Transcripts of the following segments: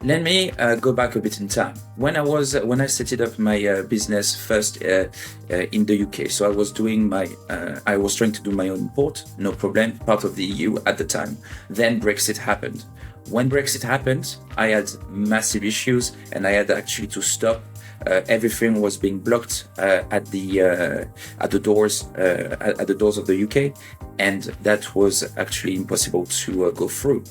Let me go back a bit in time. When I started up my business first in the UK, so I was trying to do my own import, no problem, part of the EU at the time. Then Brexit happened. When Brexit happened, I had massive issues, and I had actually to stop. Everything was being blocked at the doors of the UK, and that was actually impossible to go through.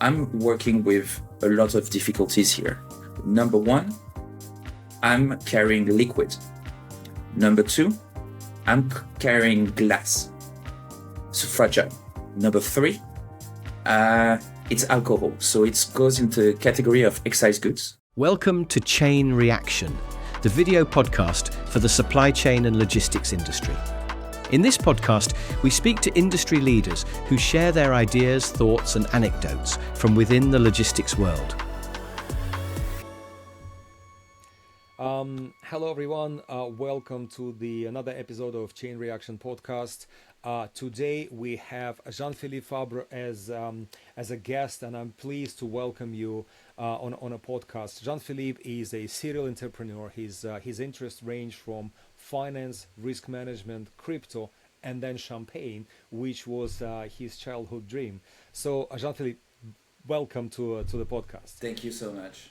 I'm working with a lot of difficulties here. Number one, I'm carrying liquid. Number two, I'm carrying glass. It's fragile. Number three, it's alcohol. So it goes into the category of excise goods. Welcome to Chain Reaction, the video podcast for the supply chain and logistics industry. In this podcast, we speak to industry leaders who share their ideas, thoughts, and anecdotes from within the logistics world. Hello, everyone. Welcome to another episode of Chain Reaction podcast. Today we have Jean-Philippe Fabre as a guest, and I'm pleased to welcome you on a podcast. Jean-Philippe is a serial entrepreneur. His interests range from finance, risk management, crypto, and then champagne, which was his childhood dream. So, Jean-Philippe, welcome to the podcast. Thank you so much.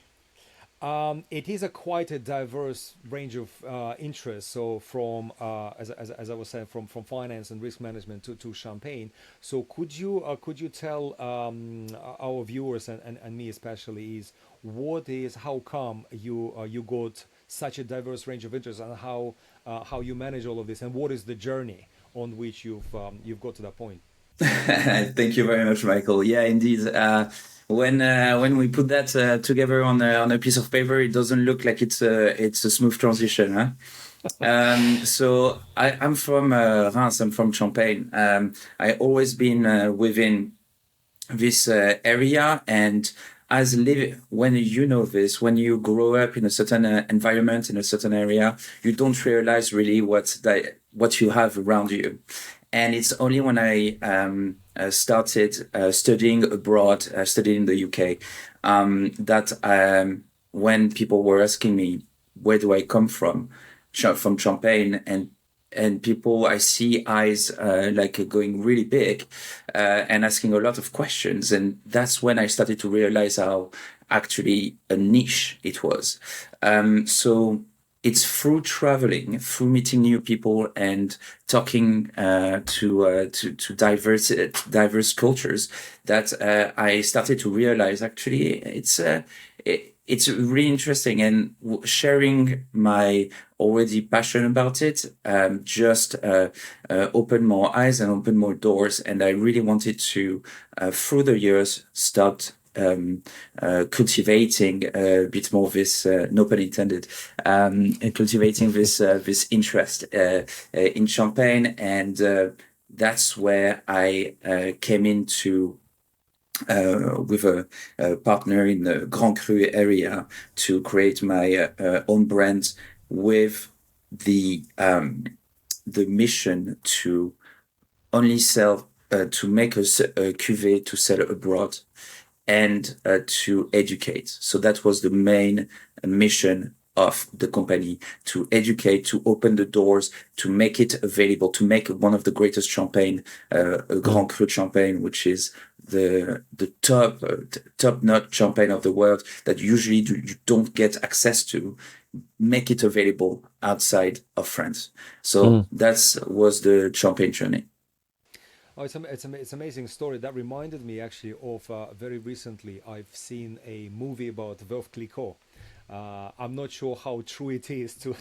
It is quite a diverse range of interests. So from, as I was saying, from finance and risk management to champagne. So could you tell our viewers and me especially how come you got such a diverse range of interests, and how you manage all of this, and what is the journey on which you've got to that point? Thank you very much, Michael. Yeah, indeed. When we put that together on a piece of paper, it doesn't look like it's a smooth transition, huh? So I'm from Reims. I'm from Champagne. I always been within this area, and when when you grow up in a certain environment in a certain area, you don't realize really what you have around you. And it's only when I started studying abroad, studying in the UK, that when people were asking me, where do I come from Champagne, and people, I see eyes going really big and asking a lot of questions. And that's when I started to realize how actually a niche it was. So it's through traveling, through meeting new people and talking to diverse cultures that I started to realize actually it's really interesting, and sharing my already passion about it just open more eyes and open more doors. And I really wanted to, through the years, start cultivating a bit more this, no pun intended, cultivating this interest in champagne, and that's where I came into with a partner in the Grand Cru area to create my own brand with the mission to only sell to make a cuvée to sell abroad, and to educate. So that was the main mission of the company: to educate, to open the doors, to make it available, to make one of the greatest champagne, a Grand Cru Champagne, which is the top-notch champagne of the world that usually you don't get access to, make it available outside of France. So that was the champagne journey. Oh, it's an amazing story. That reminded me actually of very recently I've seen a movie about Veuve Clicquot. I'm not sure how true it is to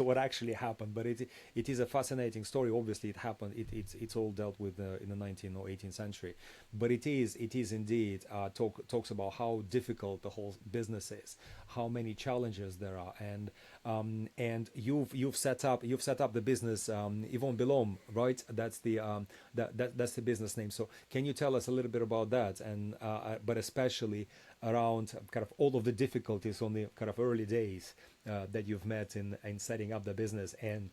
what actually happened, but it is a fascinating story. Obviously, it happened. It's all dealt with in the 19th or 18th century, but it is indeed talks about how difficult the whole business is, how many challenges there are, and you've set up the business, Yvonne Bellom, right? That's that's the business name. So can you tell us a little bit about that, and but especially around kind of all of the difficulties on the kind of early days that you've met in setting up the business and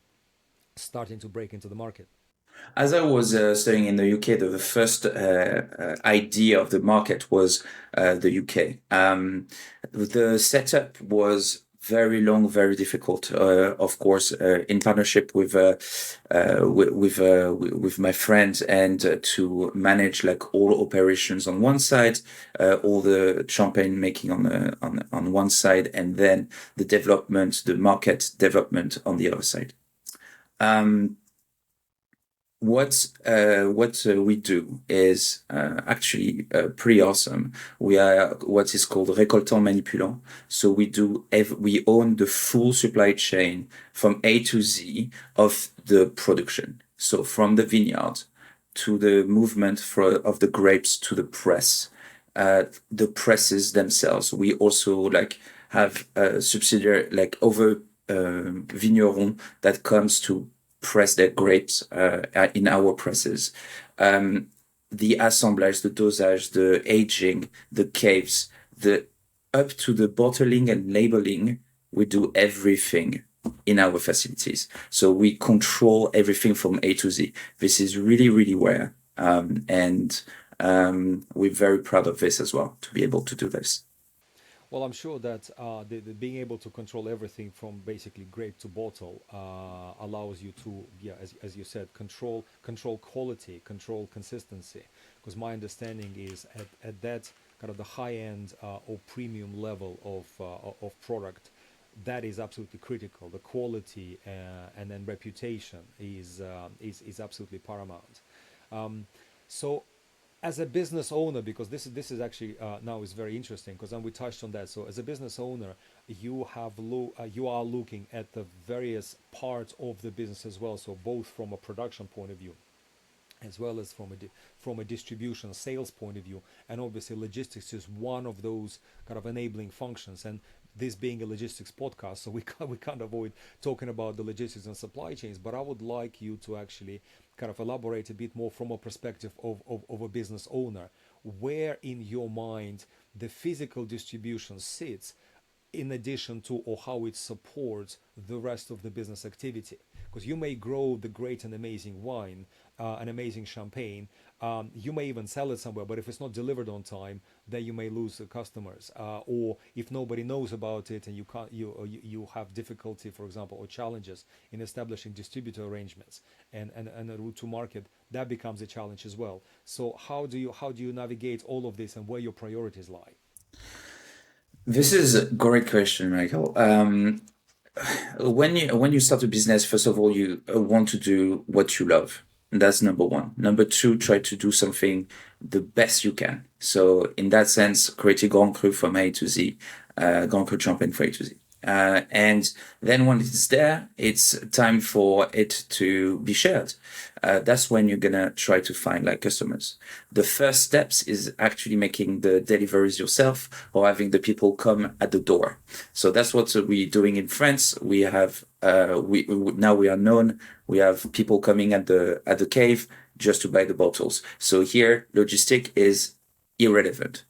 starting to break into the market? As I was studying in the UK, the first idea of the market was the UK. The setup was very long, very difficult. Of course, in partnership with my friends, and to manage like all operations on one side, all the champagne making on one side, and then the development, the market development on the other side. Um, what we do is actually pretty awesome. We are what is called récoltant manipulant. So we own the full supply chain from A to Z of the production. So from the vineyard to the movement of the grapes to the press, the presses themselves. We also like have a subsidiary like over vigneron that comes to press their grapes in our presses. Um, the assemblage, the dosage, the aging, the caves, the up to the bottling and labeling, we do everything in our facilities. So we control everything from A to Z. This is really, really rare. And we're very proud of this as well, to be able to do this. Well, I'm sure that the being able to control everything from basically grape to bottle allows you to, yeah, as you said, control quality, control consistency. Because my understanding is at that kind of the high end or premium level of product, that is absolutely critical. The quality and then reputation is absolutely paramount. So as a business owner, because this is actually now is very interesting, because then we touched on that. So as a business owner, you are looking at the various parts of the business as well. So both from a production point of view, as well as from a distribution sales point of view, and obviously logistics is one of those kind of enabling functions. And this being a logistics podcast, so we can't avoid talking about the logistics and supply chains. But I would like you to actually kind of elaborate a bit more from a perspective of a business owner, where in your mind the physical distribution sits, in addition to, or how it supports the rest of the business activity. Because you may grow the great and amazing wine, an amazing champagne, you may even sell it somewhere, but if it's not delivered on time, then you may lose the customers. Or if nobody knows about it and you have difficulty, for example, or challenges in establishing distributor arrangements and a route to market, that becomes a challenge as well. So how do you navigate all of this, and where your priorities lie? This is a great question, Michael. When you start a business, first of all, you want to do what you love. That's number one. Number two, try to do something the best you can. So in that sense, create a Grand Cru from A to Z, Grand Cru Champagne from A to Z. And then when it's there, it's time for it to be shared. That's when you're gonna try to find like customers. The first steps is actually making the deliveries yourself, or having the people come at the door. So that's what we're doing in France. We have now we are known. We have people coming at the cave just to buy the bottles. So here, logistic is irrelevant.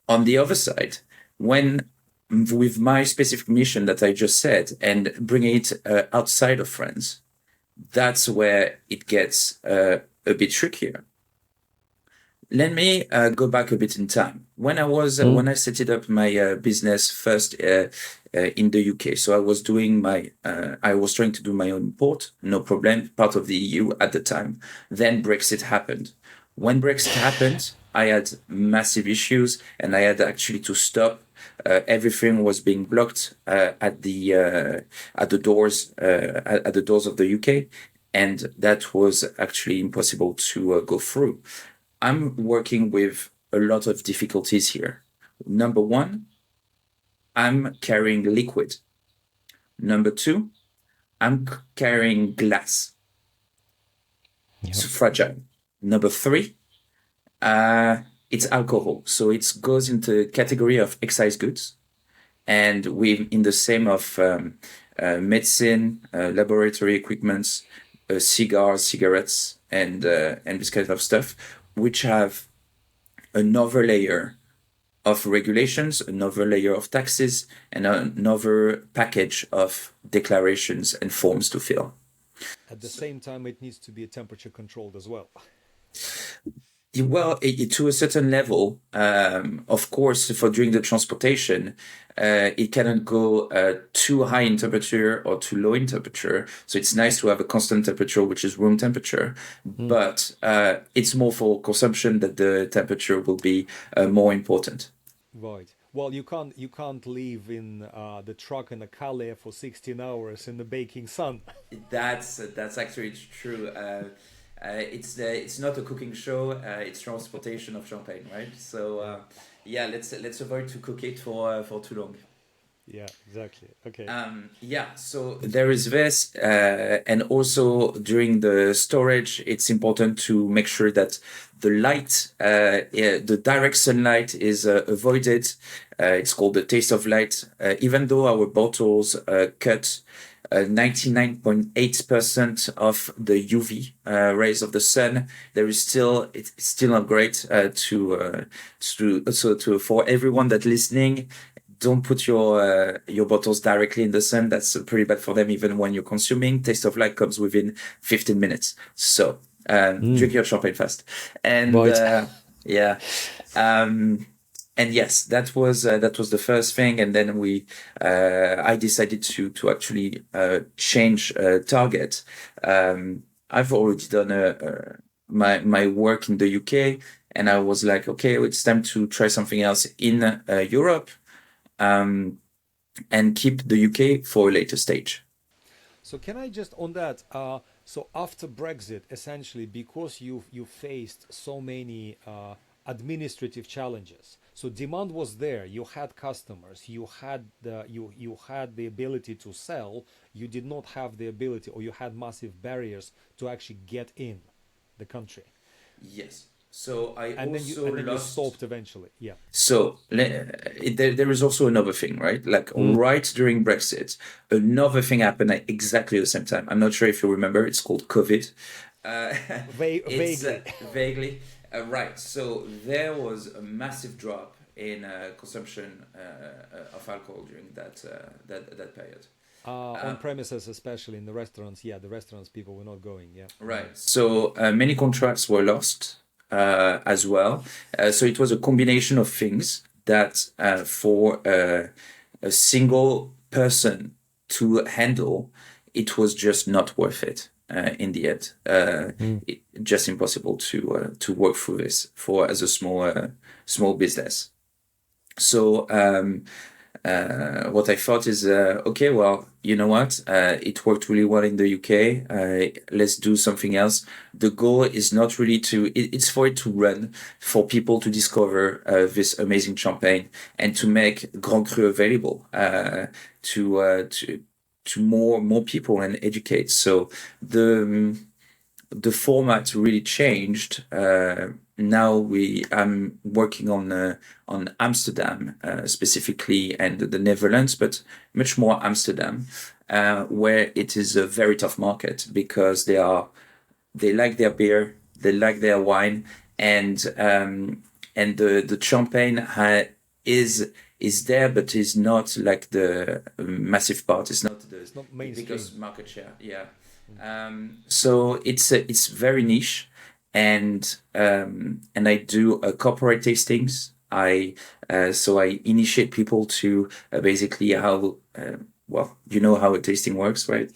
On the other side, when with my specific mission that I just said, and bringing it outside of France, that's where it gets a bit trickier. Let me go back a bit in time. When I set up my business first in the UK, so I was trying to do my own import, no problem, part of the EU at the time. Then Brexit happened. When Brexit happened, I had massive issues, and I had actually to stop. Everything was being blocked at the doors of the UK, and that was actually impossible to go through. I'm working with a lot of difficulties here. Number one, I'm carrying liquid. Number two, I'm carrying glass. It's fragile. Number three, it's alcohol. So it goes into the category of excise goods. And we in the same of medicine, laboratory equipments, cigars, cigarettes, and this kind of stuff, which have another layer of regulations, another layer of taxes, and another package of declarations and forms to fill. At the same time, it needs to be temperature controlled as well. Well, to a certain level, of course, for during the transportation, it cannot go too high in temperature or too low in temperature. So it's nice to have a constant temperature, which is room temperature. But it's more for consumption that the temperature will be more important. Right. Well, you can't leave in the truck in a Calais for 16 hours in the baking sun. That's actually true. It's not a cooking show. It's transportation of champagne, right? So yeah, let's avoid to cook it for too long. Yeah, exactly. Okay. Yeah, so there is this, and also during the storage, it's important to make sure that the light, the direct sunlight is avoided. It's called the taste of light. Even though our bottles cut 99.8% of the UV rays of the sun, it's still not great for everyone that listening. Don't put your bottles directly in the sun. That's pretty bad for them, even when you're consuming. Taste of light comes within 15 minutes. So drink your champagne fast. And Right. yeah. And yes, that was the first thing. And then I decided to actually change target. I've already done my work in the UK, and I was like, okay, it's time to try something else in Europe. And keep the UK for a later stage. So can I just on that? So after Brexit, essentially, because you faced so many administrative challenges, so demand was there. You had customers. You had the ability to sell. You did not have the ability, or you had massive barriers to actually get in the country. Yes. So I And then also you lost. stopped eventually. Yeah. So there is also another thing, right? Like right during Brexit, another thing happened at exactly the same time. I'm not sure if you remember. It's called COVID. It's Vaguely. vaguely right. So there was a massive drop in consumption of alcohol during that period. On premises, especially in the restaurants. Yeah, the restaurants people were not going. Yeah. Right. So many contracts were lost as well. So it was a combination of things that for a single person to handle, it was just not worth it in the end. Just impossible to work through this for as a small business. So what I thought is, okay, well, you know what? It worked really well in the UK. Let's do something else. The goal is not really it's for it to run, for people to discover this amazing champagne and to make Grand Cru available to more people and educate. So the format really changed. Now I'm working on Amsterdam specifically and the Netherlands, but much more Amsterdam, where it is a very tough market because they like their beer, they like their wine, and the champagne is there, but is not like the massive part. It's not the It's not mainstream. biggest market share. Yeah. So it's very niche, and I do corporate tastings. So I initiate people to basically how well, you know how a tasting works, right?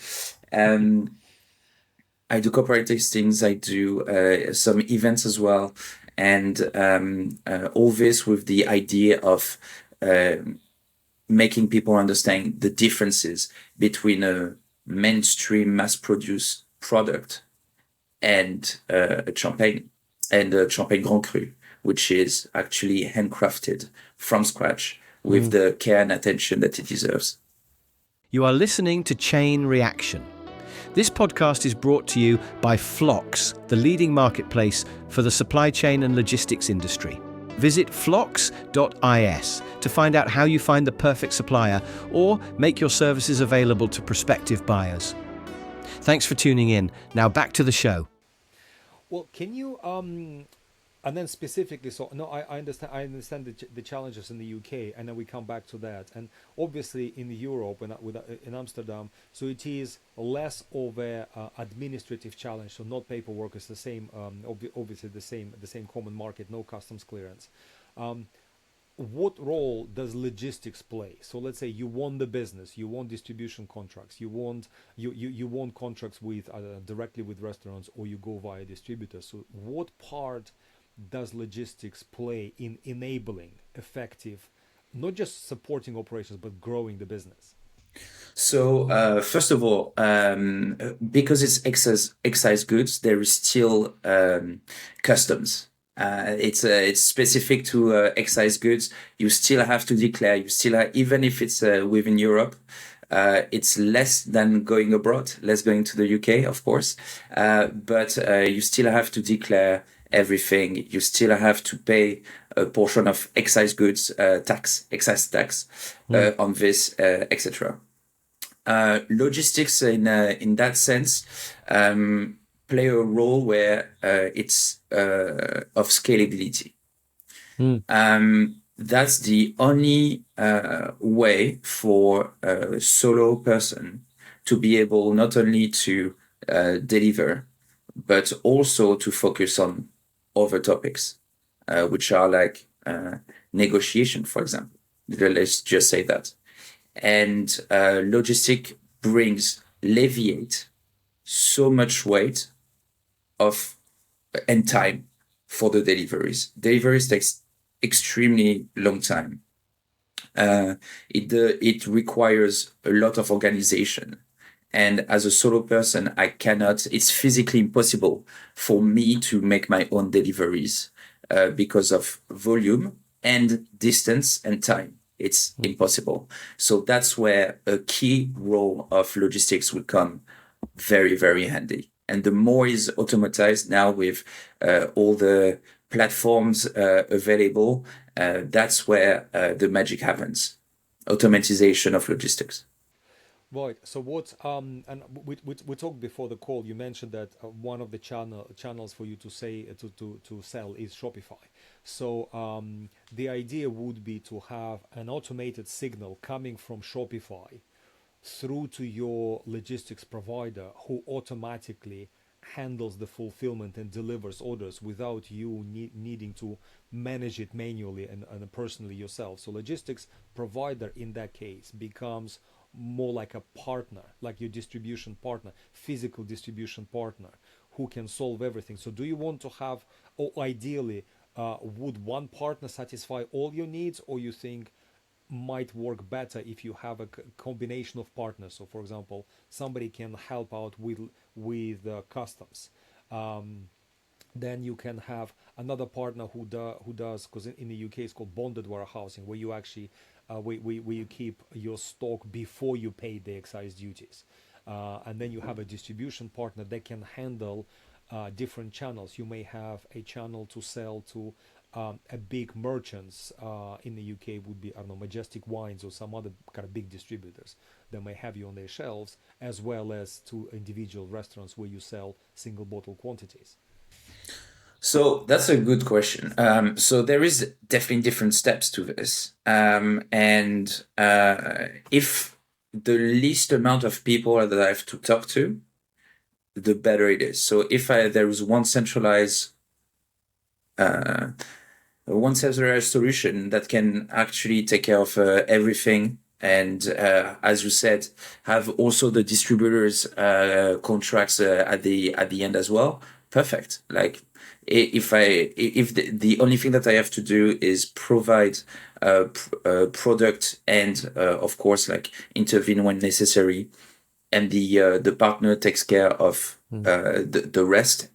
I do corporate tastings. I do some events as well, and all this with the idea of making people understand the differences between a mainstream mass-produced product and a champagne Grand Cru, which is actually handcrafted from scratch with the care and attention that it deserves. You are listening to Chain Reaction. This podcast is brought to you by Phlox, the leading marketplace for the supply chain and logistics industry. Visit phlox.is to find out how you find the perfect supplier or make your services available to prospective buyers. Thanks for tuning in. Now back to the show. Well, can you And then specifically, so no, I understand the challenges in the UK, and then we come back to that. And obviously in Europe and in Amsterdam, so it is less of a administrative challenge. So not paperwork is the same, obviously the same common market, no customs clearance. What role does logistics play? So let's say you want the business, you want distribution contracts, you want contracts with directly with restaurants, or you go via distributors. So what part does logistics play in enabling effective, not just supporting operations, but growing the business? So first of all, because it's excise goods, there is still customs. It's specific to excise goods. You still have to declare. You still have, even if it's within Europe, it's less than going abroad, less going to the UK, of course. But you still have to declare everything. You still have to pay a portion of excise goods excise tax on this, etc. Logistics in that sense play a role where it's of scalability. That's the only way for a solo person to be able not only to deliver, but also to focus on other topics, which are like negotiation, for example. Let's just say that. And logistic alleviate so much weight of and time for the deliveries. Deliveries takes extremely long time. It requires a lot of organization. And as a solo person, it's physically impossible for me to make my own deliveries because of volume and distance and time. It's impossible. So that's where a key role of logistics will come very, very handy. And the more is automatized now with all the platforms available, that's where the magic happens. Automatization of logistics. Right. So what? And we talked before the call. You mentioned that one of the channels for you to sell is Shopify. So the idea would be to have an automated signal coming from Shopify through to your logistics provider, who automatically handles the fulfillment and delivers orders without you needing to manage it manually and personally yourself. So logistics provider in that case becomes more like a partner, like your distribution partner, physical distribution partner, who can solve everything. So do you want to have, or ideally, would one partner satisfy all your needs, or you think might work better if you have a combination of partners? So for example, somebody can help out with customs, then you can have another partner who does, because in the UK it's called bonded warehousing, where you actually where you keep your stock before you pay the excise duties, and then you have a distribution partner that can handle different channels. You may have a channel to sell to a big merchants in the UK would be, I don't know, Majestic Wines or some other kind of big distributors that may have you on their shelves, as well as to individual restaurants where you sell single bottle quantities. So that's a good question. So there is definitely different steps to this. And if the least amount of people that I have to talk to, the better it is. So if there is one centralized solution that can actually take care of everything, and as you said, have also the distributors contracts at the end as well. Perfect. Like if the only thing that I have to do is provide product and of course like intervene when necessary, and the partner takes care of the rest,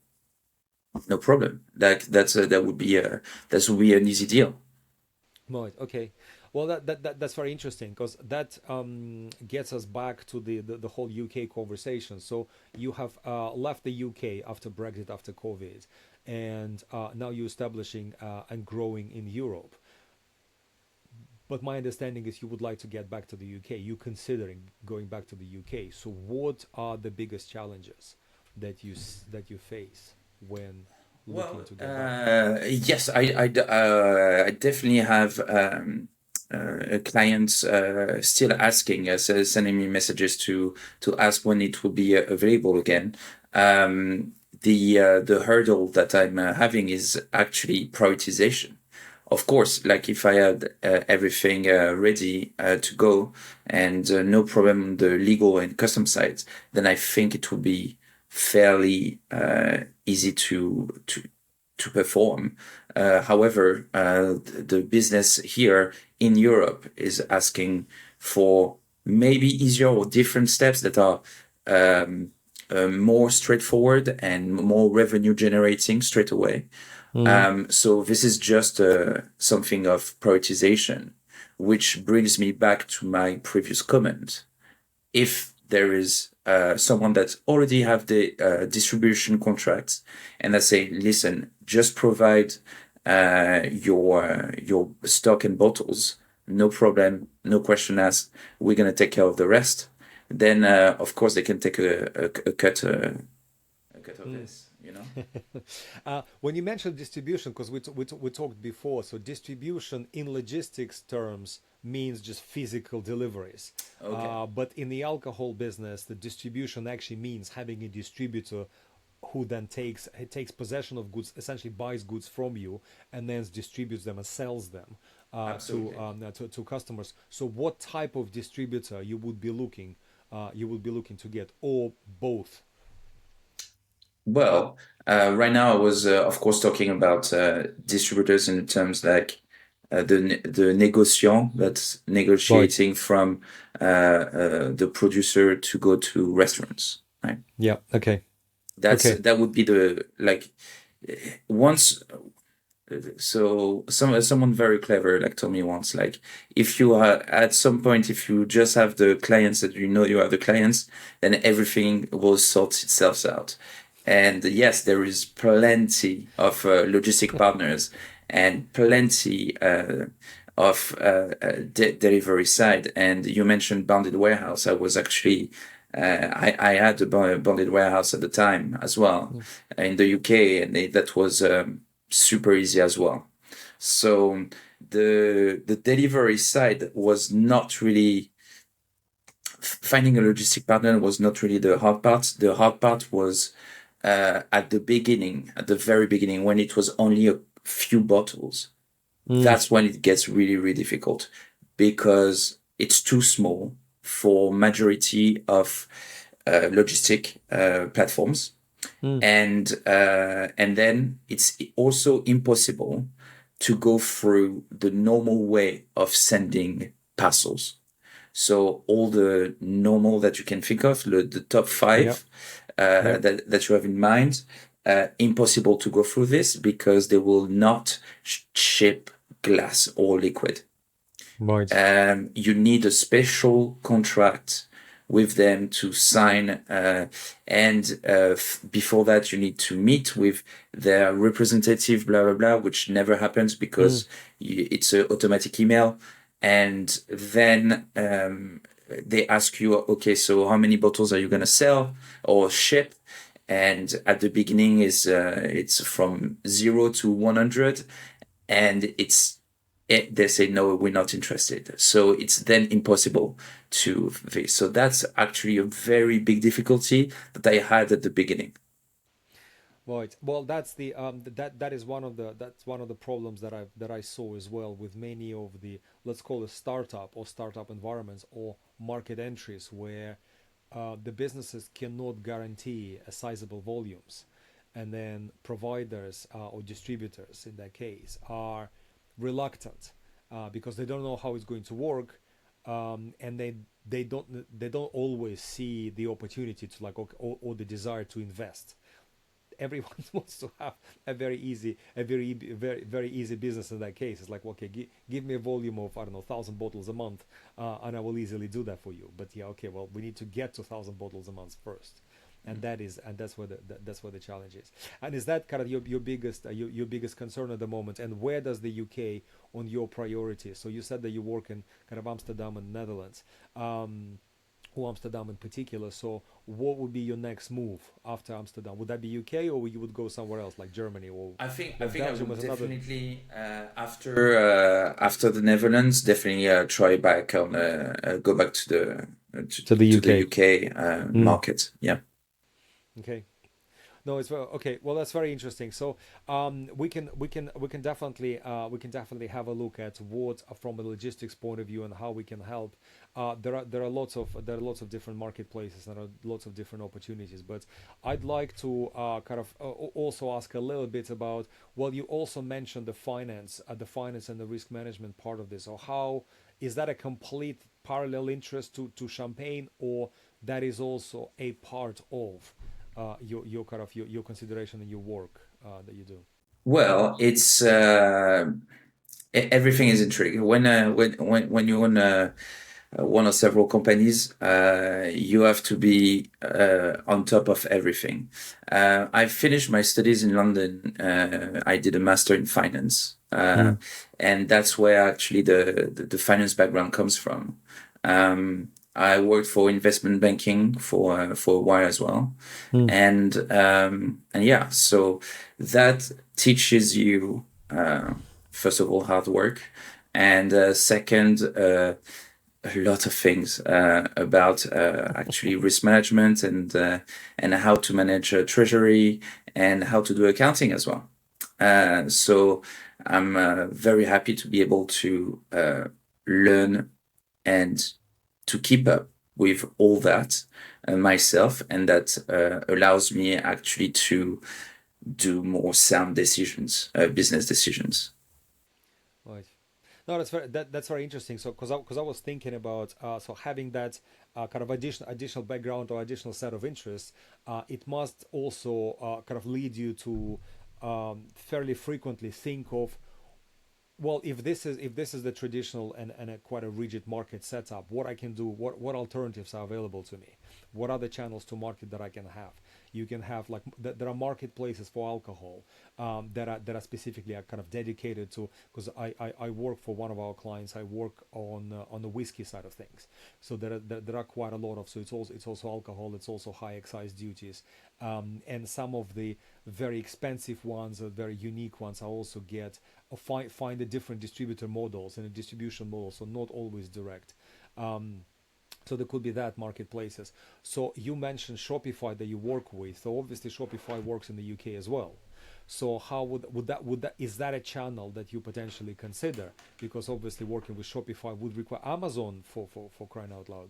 no problem. That would be an easy deal. Right. Okay. Well, that's very interesting, because that gets us back to the whole UK conversation. So you have left the UK after Brexit, after COVID, and now you're establishing and growing in Europe. But my understanding is you would like to get back to the UK. You're considering going back to the UK. So what are the biggest challenges that you face when looking Well, to get done? yes, I definitely have clients still asking us, sending me messages to ask when it will be available again. The hurdle that I'm having is actually prioritization. Of course, like if I had everything ready to go and no problem on the legal and custom side, then I think it would be fairly easy to perform. However, the business here in Europe is asking for maybe easier or different steps that are um, more straightforward and more revenue generating straight away. Mm. So this is just something of prioritization, which brings me back to my previous comment. If there is someone that already have the distribution contracts, and I say, listen, just provide your stock and bottles, no problem, no question asked. We're gonna take care of the rest. Then, of course, they can take a cut of Mm. this. You know. When you mentioned distribution, because we talked before, so distribution in logistics terms means just physical deliveries. Okay. But in the alcohol business, the distribution actually means having a distributor who then takes possession of goods, essentially buys goods from you, and then distributes them and sells them Absolutely. to customers. So, what type of distributor you would be looking to get, or both? Well, right now I was, of course, talking about distributors in terms like the négociant that's Right. negotiating from the producer to go to restaurants, right? Yeah. Okay. Okay. That would be the like once. So someone very clever like told me once, like if you are at some point, if you just have the clients that you know you have the clients, then everything will sort itself out. And yes, there is plenty of logistic partners and plenty of delivery side. And you mentioned bonded warehouse. I was actually I had a bonded warehouse at the time as well Mm. in the UK, and that was super easy as well. So the delivery side was not really finding a logistic partner was not really the hard part. The hard part was at the beginning, at the very beginning, when it was only a few bottles. Mm. That's when it gets really, really difficult because it's too small for majority of logistic platforms, Mm. and then it's also impossible to go through the normal way of sending parcels. So all the normal that you can think of, the top Yeah. five Yeah. that you have in mind, impossible to go through this because they will not ship glass or liquid. Right. You need a special contract with them to sign, and before that, you need to meet with their representative, blah blah blah, which never happens Mm. because it's an automatic email, and then they ask you, okay, so how many bottles are you gonna sell or ship? And at the beginning is it's from 0 to 100, and they say no, we're not interested. So it's then impossible to this. So that's actually a very big difficulty that I had at the beginning. Right. Well, that is one of the problems that I saw as well with many of the, let's call it startup environments or market entries where the businesses cannot guarantee a sizable volumes, and then providers or distributors in that case are reluctant because they don't know how it's going to work, and they don't always see the opportunity to like or the desire to invest. Everyone wants to have a very easy business in that case. It's like, okay, give me a volume of, I don't know, 1,000 bottles a month, and I will easily do that for you. But yeah, okay, well, we need to get to 1,000 bottles a month first, and that's where the challenge is. And is that kind of your biggest concern at the moment? And where does the UK on your priorities? So you said that you work in kind of Amsterdam and Netherlands. or Amsterdam in particular. So what would be your next move after Amsterdam? Would that be UK, or you would go somewhere else like Germany, or I think I Belgium would was another? definitely after the Netherlands definitely try back on go back to To the to the UK. UK Mm, market. Yeah. okay. No, it's well, okay. Well, that's very interesting. So, we can definitely have a look at what, from a logistics point of view, and how we can help. There are lots of different marketplaces, and there are lots of different opportunities. But I'd like to also ask a little bit about. Well, you also mentioned the finance and the risk management part of this. Or how is that a complete parallel interest to Champagne, or that is also a part of your kind of your consideration and your work that you do? Well, it's everything is intriguing. When you own one or several companies, you have to be on top of everything. I finished my studies in London. I did a master in finance, Mm, and that's where actually the finance background comes from. I worked for investment banking for a while as well, mm, and yeah, so that teaches you first of all hard work, and second a lot of things about actually risk management and how to manage treasury and how to do accounting as well. So I'm very happy to be able to learn and to keep up with all that myself, and that allows me actually to do more sound decisions, business decisions. right. No, that's very interesting. So, because I was thinking about so having that kind of additional background or additional set of interests, it must also kind of lead you to fairly frequently think of, well, if this is the traditional and a quite a rigid market setup, what I can do, what alternatives are available to me, what are the channels to market that I can have. You can have, like, there are marketplaces for alcohol that are specifically kind of dedicated to, because I work for one of our clients. I work on the whiskey side of things. So there are quite a lot of, so it's also alcohol, it's also high excise duties, and some of the very expensive ones or very unique ones I also get find the different distributor models and a distribution model, so not always direct. So there could be that marketplaces. So you mentioned Shopify that you work with. So obviously Shopify works in the UK as well. So how would that is that a channel that you potentially consider? Because obviously working with Shopify would require Amazon, for crying out loud,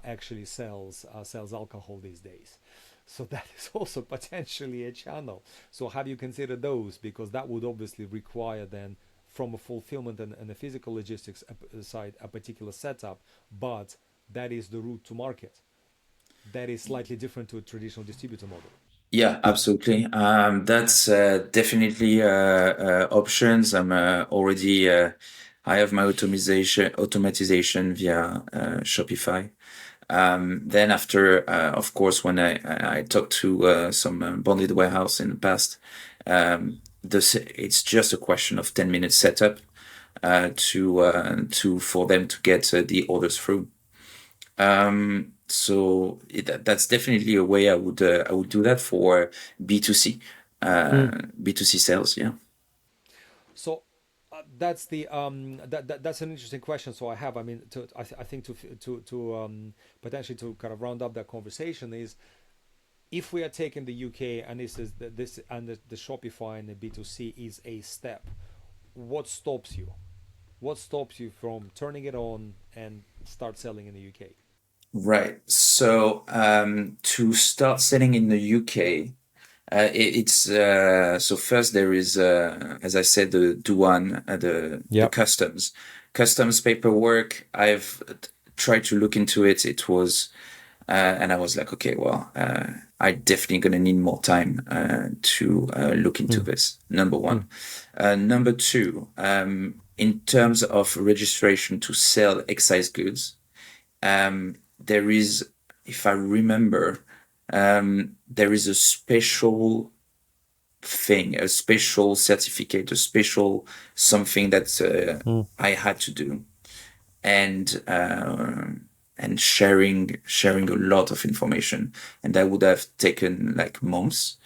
actually sells alcohol these days. So that is also potentially a channel. So have you considered those? Because that would obviously require then, from a fulfillment and a physical logistics side, a particular setup, but that is the route to market. That is slightly different to a traditional distributor model. Yeah, absolutely. That's definitely options. I'm already I have my automatization via Shopify. Then after, of course, when I talked to some bonded warehouse in the past, it's just a question of 10 minutes setup to for them to get the orders through. That's definitely a way I would do that for B2C, Mm. B2C sales. Yeah. So that's the that's an interesting question. So I mean, I think to potentially to kind of round up that conversation is, if we are taking the UK and this and the Shopify and the B2C is a step, what stops you? What stops you from turning it on and start selling in the UK? Right. So to start selling in the UK, it's so first there is as I said, the douane, the Yep. customs paperwork. I've tried to look into it. It was and I was like, okay, well, I definitely gonna need more time to look into Mm. this. Number Mm. one. Number two, in terms of registration to sell excise goods, there is, if I remember, there is a special thing, a special certificate, a special something that Mm. I had to do, and and sharing a lot of information, and that would have taken like months.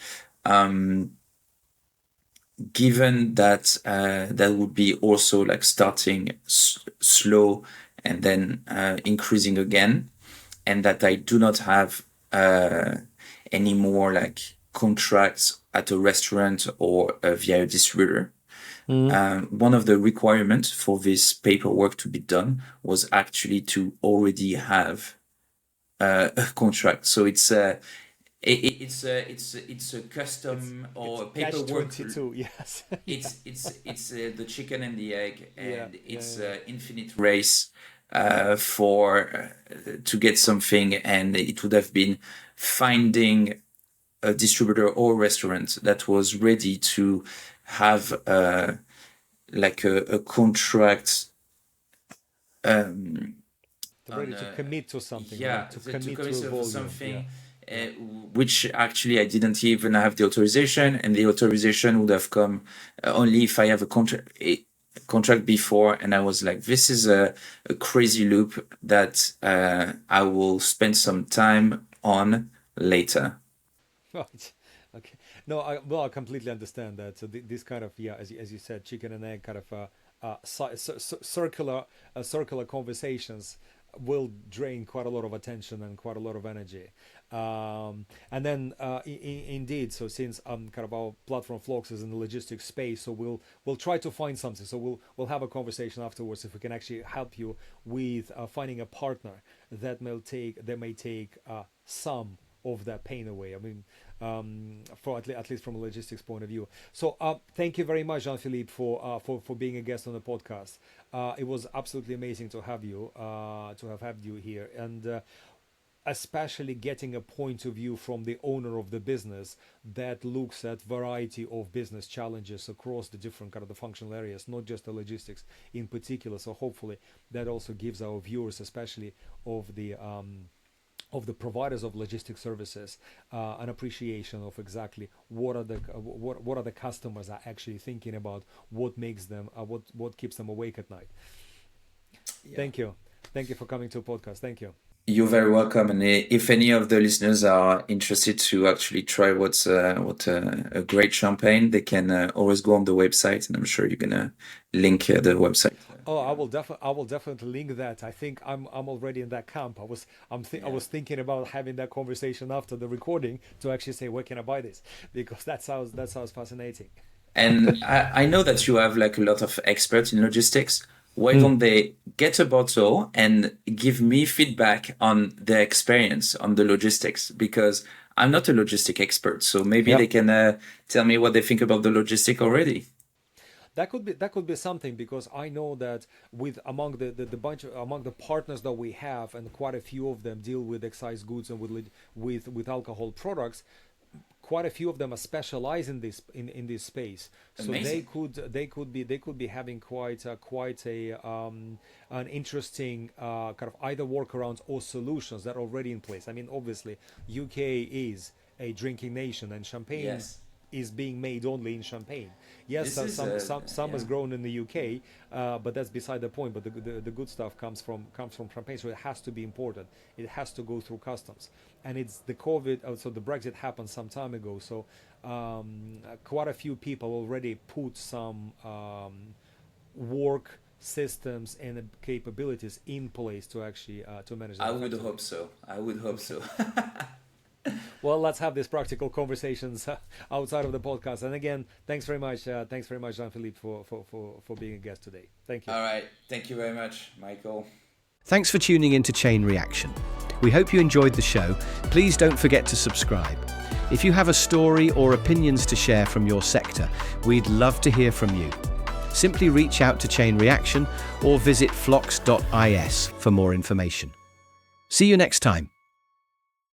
Given that that would be also like starting slow and then increasing again, and that I do not have any more like contracts at a restaurant or via a distributor. One of the requirements for this paperwork to be done was actually to already have a contract. So it's a custom or paperwork. Catch-22, yes. It's the chicken and the egg, and it's infinite race to get something, and it would have been finding a distributor or restaurant that was ready to have like a contract. Ready to commit to something. Yeah, right? To commit to volume. Something. Which actually I didn't even have the authorization, and the authorization would have come only if I have a contract before. And I was like, this is a crazy loop that I will spend some time on later. Right. Okay. No, I completely understand that. So this kind of, as you said, chicken and egg kind of circular conversations will drain quite a lot of attention and quite a lot of energy. And then indeed, so since kind of our platform Flux is in the logistics space, so we'll try to find something. So we'll have a conversation afterwards if we can actually help you with finding a partner that may take some of that pain away. I mean, for at least from a logistics point of view. So thank you very much, Jean-Philippe, for being a guest on the podcast. It was absolutely amazing to have you here, and especially getting a point of view from the owner of the business that looks at variety of business challenges across the different kind of the functional areas, not just the logistics in particular. So hopefully that also gives our viewers, especially of the providers of logistics services, an appreciation of exactly what are the customers are actually thinking about, what makes them, what keeps them awake at night. Yeah. Thank you for coming to a podcast. Thank you. You're very welcome. And if any of the listeners are interested to actually try what a great champagne, they can always go on the website, and I'm sure you're gonna link the website. Oh, I will definitely link that. I think I'm already in that camp. I was thinking about having that conversation after the recording to actually say, where can I buy this? Because that sounds fascinating. And I know that you have like a lot of experts in logistics. Why don't they get a bottle and give me feedback on their experience on the logistics? Because I'm not a logistic expert, so maybe they can tell me what they think about the logistic already. That could be something, because I know that among the partners that we have, and quite a few of them deal with excise goods and with alcohol products. Quite a few of them are specialized in this space, so amazing. they could be having quite an interesting kind of either workarounds or solutions that are already in place. I mean, obviously, UK is a drinking nation, and champagne is being made only in Champagne. Yes, some is grown in the UK, but that's beside the point. But the good stuff comes from Champagne, so it has to be imported. It has to go through customs, and it's the COVID. So the Brexit happened some time ago. So quite a few people already put some work systems and capabilities in place to actually to manage that. I would hope so. Well, let's have these practical conversations outside of the podcast. And again, thanks very much, Jean-Philippe, for being a guest today. Thank you. All right. Thank you very much, Michael. Thanks for tuning in to Chain Reaction. We hope you enjoyed the show. Please don't forget to subscribe. If you have a story or opinions to share from your sector, we'd love to hear from you. Simply reach out to Chain Reaction or visit flox.is for more information. See you next time.